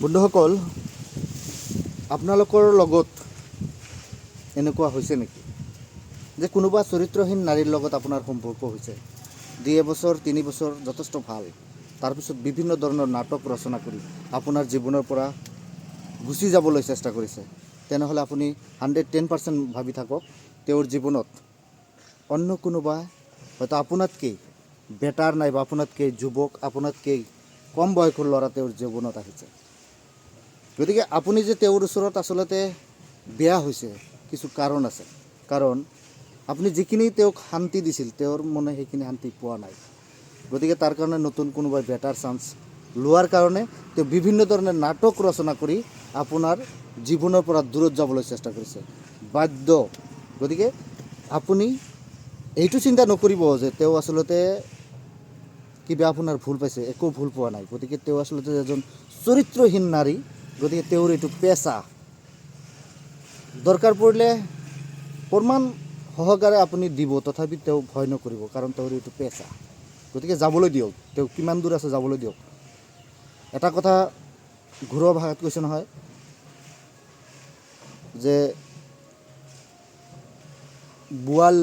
বন্ধুসকল, আপোনালোকৰ লগত এনেকুৱা হৈছে নেকি যে কোনোবা চৰিত্ৰহীন নাৰীৰ লগত আপোনাৰ সম্পৰ্ক হৈছে? 2 বছৰ 3 বছৰ যথেষ্ট ভাল, তাৰপিছত বিভিন্ন ধৰণৰ নাটক ৰচনা কৰি আপোনাৰ জীৱনৰ পৰা গুচি যাবলৈ চেষ্টা কৰিছে। তেনেহ'লে আপুনি 110% ভাবি থাকক, তেওঁৰ জীৱনত অন্য কোনোবা হয়তো আপোনাতকৈ বেটাৰ নাইবা আপোনাতকৈ যুৱক, আপোনাতকৈ কম বয়সৰ ল'ৰা তেওঁৰ জীৱনত আহিছে। গতিকে আপুনি যে তেওঁৰ ওচৰত আচলতে বেয়া হৈছে, কিছু কাৰণ আছে। কাৰণ আপুনি যিখিনি তেওঁক শান্তি দিছিল, তেওঁৰ মনে সেইখিনি শান্তি পোৱা নাই। গতিকে তাৰ কাৰণে নতুন কোনোবাই বেটাৰ চান্স লোৱাৰ কাৰণে তেওঁ বিভিন্ন ধৰণে নাটক ৰচনা কৰি আপোনাৰ জীৱনৰ পৰা দূৰত যাবলৈ চেষ্টা কৰিছে, বাধ্য। গতিকে আপুনি এইটো চিন্তা নকৰিব যে তেওঁ আচলতে কিবা আপোনাৰ ভুল পাইছে। একো ভুল পোৱা নাই। গতিকে তেওঁ আচলতে এজন চৰিত্ৰহীন নাৰী। গতিকে তেওঁৰ এইটো পেচা। দৰকাৰ পৰিলে প্ৰমাণ সহকাৰে আপুনি দিব, তথাপি তেওঁ ভয় নকৰিব, কাৰণ তেওঁৰ এইটো পেচা। গতিকে যাবলৈ দিয়ক, তেওঁ কিমান দূৰ আছে যাবলৈ দিয়ক। এটা কথা ঘৰুৱা ভাষাত কৈছে নহয় যে বোৱাল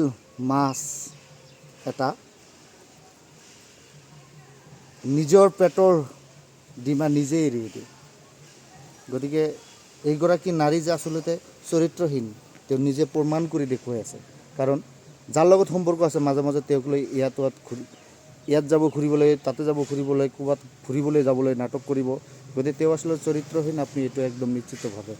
মাছ এটা নিজৰ পেটৰ ডিমা নিজে এৰি দিয়ে। গতিকে এইগৰাকী নাৰী যে আচলতে চৰিত্ৰহীন, তেওঁ নিজে প্ৰমাণ কৰি দেখুৱাই আছে। কাৰণ যাৰ লগত সম্পৰ্ক আছে, মাজে মাজে তেওঁক লৈ ইয়াত যাব ঘূৰিবলৈ, তাতে যাব ঘূৰিবলৈ, ক'ৰবাত ফুৰিবলৈ যাবলৈ নাটক কৰিব। গতিকে তেওঁ আচলতে চৰিত্ৰহীন, আপুনি এইটো একদম নিশ্চিতভাৱে